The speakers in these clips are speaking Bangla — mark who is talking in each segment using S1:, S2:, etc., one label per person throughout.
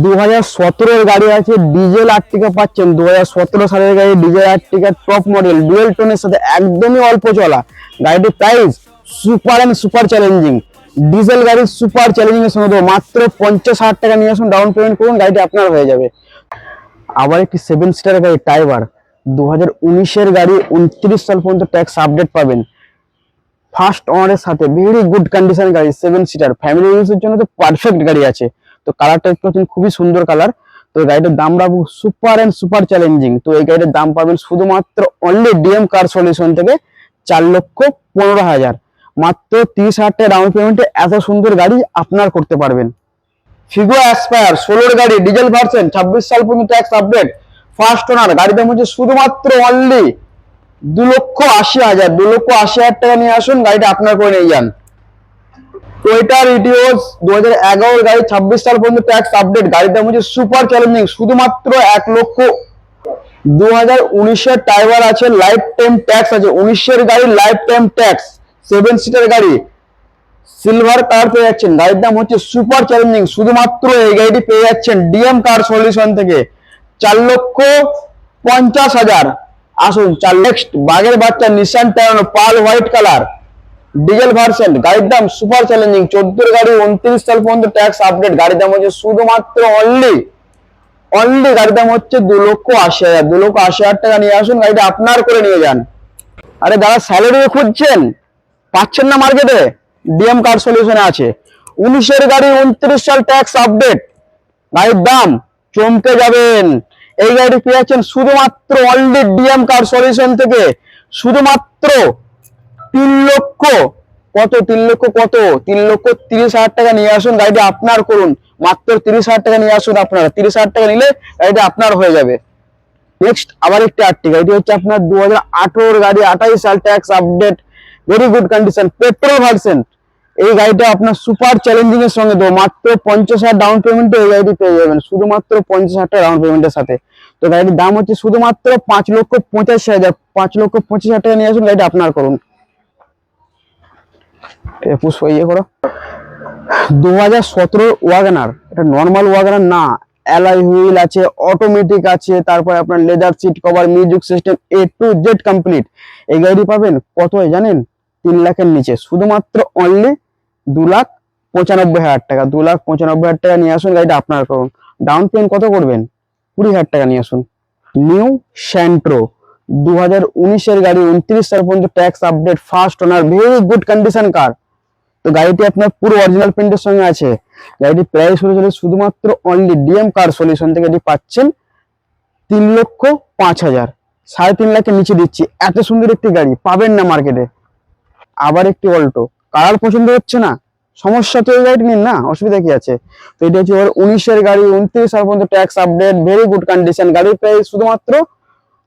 S1: 2017 গাড়ি আছে, ডিজেল আর্টিকা পাচ্ছেন। 2017 সালের গাড়ি diesel Ertiga top model dual টোনের সাথে একদমই অল্প চলা গাড়িটির price super and super challenging. Diesel গাড়ির সুপার চ্যালেঞ্জিং এর সঙ্গে দেবো মাত্র 50,000 টাকা নিয়ে আসুন, ডাউন পেমেন্ট করুন, গাড়িটি আপনার হয়ে যাবে। আবার একটি 7 সিটার গাড়ি টাইগার 2019-এর গাড়ি 29 সাল পর্যন্ত ট্যাক্স আপডেট পাবেন, ফার্স্ট ওনারের সাথে ভেরি গুড কন্ডিশন গাড়ি, 7 সিটার ফ্যামিলি ইউজের জন্য তো পারফেক্ট গাড়ি আছে। তো কালারটা দেখতে খুবই সুন্দর কালার। তো গাড়িটার দাম রাখবো সুপার এন্ড সুপার চ্যালেঞ্জিং। তো এই গাড়িটার দাম পাবেন শুধুমাত্র অনলি ডিএম কার সলিউশন থেকে 4,15,000, মাত্র 30,000 টাকা ডাউন পেমেন্টে এত সুন্দর গাড়ি আপনার করতে পারবেন। ফিগো অ্যাসপায়ার 16-এর গাড়ি ডিজেল ভার্সন 26 সাল পর্যন্ত ট্যাক্স আপডেট, ফার্স্ট ওনার, গাড়ির দাম হচ্ছে শুধুমাত্র অনলি 2,80,000, 2,80,000 টাকা নিয়ে আসুন, গাড়িটা আপনার করে নিয়ে যান। টয়োটা ইটিওস 2011 গাড়ি 26 সাল পর্যন্ত ট্যাক্স আপডেট, গাড়ির দাম হচ্ছে সুপার চ্যালেঞ্জিং শুধুমাত্র 1,00,000। 2019-এর টাইগার আছে, লাইফ টাইম ট্যাক্স আছে, 19-এর গাড়ি লাইফ টাইম ট্যাক্স, 7 সিটার গাড়ি, সিলভার কার পেয়ে যাচ্ছেন, গাড়ির দাম হচ্ছে সুপার চ্যালেঞ্জিং শুধুমাত্র এই গাড়িটি পেয়ে যাচ্ছেন ডিএম কার সলিউশন থেকে 4,50,000। আসুন 4 নেক্সট বাগের বাচ্চা Nissan Terrano pearl white colour diesel version, গাড়ির দাম সুপার চ্যালেঞ্জিং 14-এর গাড়ি 29 সাল পর্যন্ত ট্যাক্স আপডেট, গাড়ির দাম হচ্ছে শুধুমাত্র অনলি গাড়ির দাম হচ্ছে 2,80,000, 2,80,000 টাকা নিয়ে আসুন, গাড়িটা আপনার করে নিয়ে যান। আরে দাদা স্যালারি খুঁজছেন, পাচ্ছেন না মার্কেটে, ডিএম কার সলিউশনে আছে। 19-এর গাড়ি 29 সাল ট্যাক্স আপডেট, গাড়ির দাম চমকে যাবেন। এই গাড়িটি পেয়ে যাচ্ছেন শুধুমাত্র অনলি ডিএম কার সলিউশন থেকে শুধুমাত্র 3,00,000 কত 3,30,000 টাকা নিয়ে আসুন, গাড়িটি আপনার করুন, মাত্র 30,000 টাকা নিয়ে আসুন, আপনারা 30,000 টাকা নিলে গাড়িটি আপনার হয়ে যাবে। নেক্সট আবার একটি আর্টিকা, এটি হচ্ছে আপনার 2018 গাড়ি 28 সাল tax update, very good condition petrol version. এই গাড়িটা আপনার সুপার চ্যালেঞ্জিং এর সঙ্গে দেবো, মাত্র 50,000 ডাউন পেমেন্টে এই গাড়িটি পেয়ে যাবেন, শুধুমাত্র 50,000 টাকা ডাউন পেমেন্টের সাথে। তো গাড়িটির দাম হচ্ছে শুধুমাত্র 5,85,000, 5,85,000 টাকা নিয়ে আসুন, গাড়িটা আপনার করুন। পুষ্প ইয়ে করো। 2017 ওয়াগনার, এটা নর্মাল ওয়াগনার না, অ্যালয় হুইল আছে, অটোমেটিক আছে, তারপরে আপনার leather seat cover, music system A to Z complete. এই গাড়ি পাবেন কত জানেন? 3 লাখের নিচে, শুধুমাত্র অনলি 2,95,000 টাকা, 2,95,000 টাকা নিয়ে আসুন, গাড়িটা আপনার করুন। ডাউন পেমেন্ট কত করবেন? 20,000 টাকা নিয়ে আসুন। নিউ স্যান্ট্রো 2019-এর গাড়ি 29 সাল পর্যন্ত tax update, first owner, very good condition car. তো গাড়িটি আপনার পুরো অরিজিনাল প্রিন্টের সঙ্গে আছে। গাড়িটি প্রাইস হয়ে শুধুমাত্র অনলি ডিএম কার সলিউশন থেকে এটি পাচ্ছেন 3,05,000, 3.5 লাখের নিচে দিচ্ছি। এত সুন্দর একটি গাড়ি পাবেন না মার্কেটে। আবার একটি অল্টো, কালার পছন্দ হচ্ছে না, সমস্যা তো এই গাড়িটি নিন না, অসুবিধা কি আছে। তো এটা হচ্ছে 19-এর গাড়ি 29 সাল পর্যন্ত tax update, very good condition, গাড়ির প্রাইস শুধুমাত্র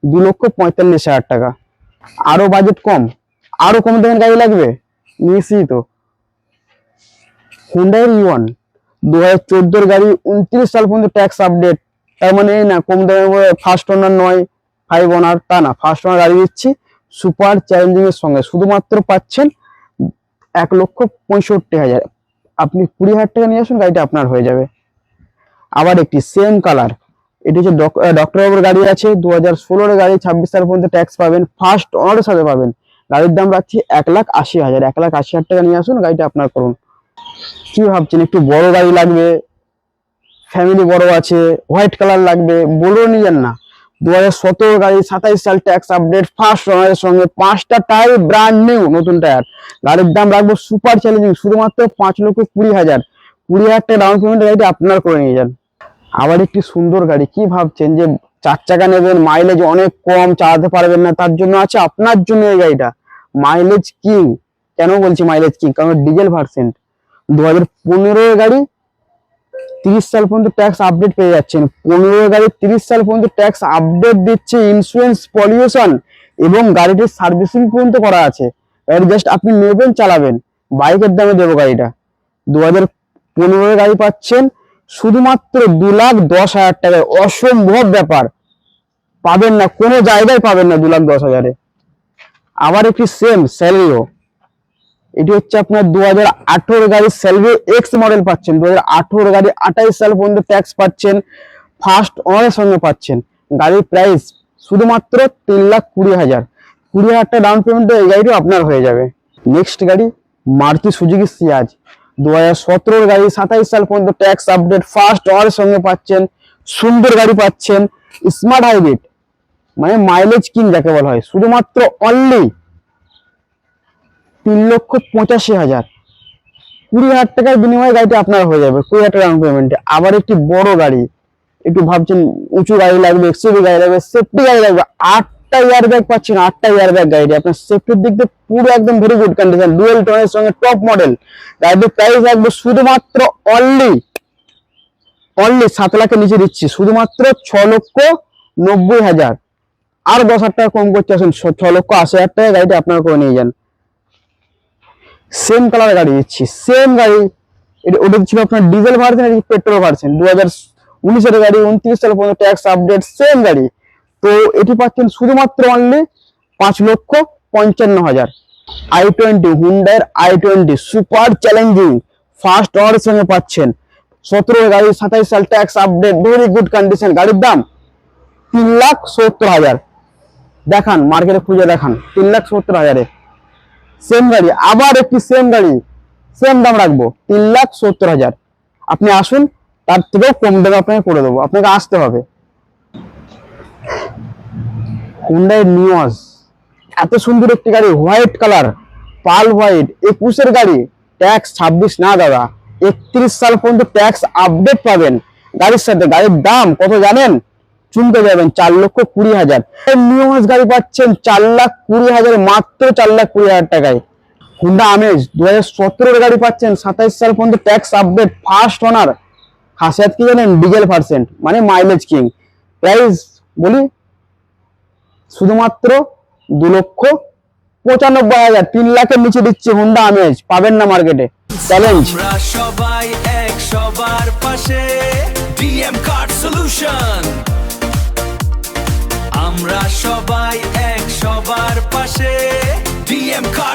S1: 2,45,000 টাকা। আরো বাজেট কম, আরো কম দামের গাড়ি লাগবে নিয়েছি তো। হুন্ডাই ইওন 2014-এর গাড়ি 29 সাল পর্যন্ত ট্যাক্স আপডেট, তার মানে এই না কম দামে ফার্স্ট ওনার নয়, 5 ওনার, তা না, ফার্স্ট ওনার গাড়ি দিচ্ছি সুপার চ্যালেঞ্জিং এর সঙ্গে, শুধুমাত্র পাচ্ছেন 1,65,000। আপনি 20,000 টাকা নিয়ে আসুন, গাড়িটা আপনার হয়ে যাবে। আবার একটি সেম কালার, এটি হচ্ছে ডক্টর বাবুর গাড়ি আছে, 2016-এর গাড়ি 26 সাল পর্যন্ত ট্যাক্স পাবেন, ফার্স্ট ওনারের সাথে পাবেন, গাড়ির দাম রাখছি 1,80,000, 1,80,000 টাকা নিয়ে আসুন, গাড়িটা আপনার করুন। কি ভাবছেন একটু বড় গাড়ি লাগবে, ফ্যামিলি বড় আছে, হোয়াইট কালার লাগবে, বলেও নিয়ে যান না। 2017 গাড়ি 27 সাল ট্যাক্স আপডেট, ফার্স্ট ওনারের সঙ্গে 5টা টায়ার ব্র্যান্ড নিউ নতুন টায়ার, গাড়ির দাম রাখবো সুপার চ্যালেঞ্জিং শুধুমাত্র 5,20,000, 20,000 টাকা ডাউন পেমেন্টের গাড়িটা আপনার করে নিয়ে যান। আবার একটি সুন্দর গাড়ি, কি ভাবছেন যে 4 চাকা নেবেন, মাইলেজ অনেক কম, চালাতে পারবেন না, তার জন্য আছে আপনার জন্য এই গাড়িটা, মাইলেজ কিং। কেন বলছি মাইলেজ কিং? কারণ ডিজেল ভার্সন 2015-এর গাড়ি 30 সাল পর্যন্ত ট্যাক্স আপডেট পেয়ে যাচ্ছেন, 15-এর গাড়ি 30 সাল পর্যন্ত ট্যাক্স আপডেট দিচ্ছে, ইন্স্যুরেন্স, পলিউশন এবং গাড়িটির সার্ভিসিং পর্যন্ত করা আছে। গাড়ি জাস্ট আপনি নেবেন, চালাবেন, বাইকের দামে দেবো গাড়িটা। 2015-এর গাড়ি পাচ্ছেন শুধুমাত্র 2,10,000 টাকায়, অসম্ভব ব্যাপার, পাবেন না, কোনো জায়গায় পাবেন না 2,10,000-এ। আবার একটি সেম স্যালেরিও, এটি হচ্ছে আপনার 2018 গাড়ি সেলভি এক্স মডেল পাচ্ছেন, 2018 গাড়ি 28 সাল পর্যন্ত ট্যাক্স পাচ্ছেন, ফার্স্ট ওনারের সঙ্গে পাচ্ছেন। গাড়ির প্রাইস শুধুমাত্র 3,20,000, 20,000 টাকা ডাউন পেমেন্টে এই গাড়িটি আপনার হয়ে যাবে। নেক্সট গাড়ি মারুতি সুজুকি সিয়াজ, 2017 গাড়ি 27 সাল পর্যন্ত ট্যাক্স আপডেট, ফার্স্ট ওনারের সঙ্গে পাচ্ছেন, সুন্দর গাড়ি পাচ্ছেন, স্মার্ট হাইব্রিড মানে মাইলেজ কিং যাকে বলা হয়, শুধুমাত্র অনলি 3,85,000, 20,000 টাকার বিনিময়ে গাড়িটা আপনার হয়ে যাবে 20,000 টাকা ডাউন পেমেন্টে। আবার একটি বড় গাড়ি, একটু ভাবছেন উঁচু গাড়ি লাগবে, এক্সইউভি গাড়ি লাগবে, সেফটি গাড়ি লাগবে, 8টা এয়ার ব্যাগ পাচ্ছেন, 8টা এয়ার ব্যাগ গাড়ি আপনার সেফটির দিক দিয়ে পুরো একদম ভেরি গুড কন্ডিশন, ডুয়েল টোনের সঙ্গে টপ মডেল। গাড়িটির প্রাইস লাগবে শুধুমাত্র অনলি 7 লাখের নিচে দিচ্ছি, শুধুমাত্র 6,90,000। আর 10,000 টাকা কম করতে আসুন, 6,80,000 টাকা গাড়িটা আপনারা করে নিয়ে যান। সেম কালার গাড়ি দিচ্ছি, সেম গাড়ি, ওটা ছিল আপনার ডিজেল ভার্সন, এটি পেট্রোল ভার্সন, 2019 গাড়ি, 29 সাল পর্যন্ত ট্যাক্স আপডেট, সেম গাড়ি। তো এটি পাচ্ছেন শুধুমাত্র অনলি 5,55,000। i20 হুন্ডাইয়ের i20 সুপার চ্যালেঞ্জিং ফার্স্ট ওনারের সঙ্গে পাচ্ছেন, 17 গাড়ি 27 সাল tax update, very good condition. গাড়ির দাম 3,70,000। দেখান মার্কেটে খুঁজে দেখান 3,70,000-এ সেম গাড়ি। আবার একটি সেম গাড়ি, সেম দাম রাখবো 3,70,000। আপনি আসুন, তার থেকেও কম দামে আপনাকে করে দেবো, আপনাকে আসতে হবে। হুন্ডাই নিওস, এত সুন্দর একটি গাড়ি, হোয়াইট কালার, পাল হোয়াইট, 21-এর গাড়ি, ট্যাক্স 26 না দাদা, 31 সাল পর্যন্ত ট্যাক্স আপডেট পাবেন গাড়ির সাথে। গাড়ির দাম কত জানেন? চুমকে যাবেন, 4,20,000। নিওস গাড়ি পাচ্ছেন 4,20,000, মাত্র 4,20,000 টাকায়। হুন্ডা আমেজ 2017-এর গাড়ি পাচ্ছেন, 27 সাল পর্যন্ত ট্যাক্স আপডেট, ফার্স্ট ওনার। খাসিয়াত কি জানেন? ডিজেল পার্সেন্ট মানে মাইলেজ কিং। প্রাইস বলি শুধুমাত্র 2,95,000, 3 লাখের নিচে দিচ্ছে হুন্ডা আমেজ, পাবেন না মার্কেটে। চ্যালেঞ্জ।
S2: আমরা সবাই এক, সবার পাশে ডিএম কার্ড সলিউশন। আমরা সবাই এক, সবার পাশে ডিএম কার্ড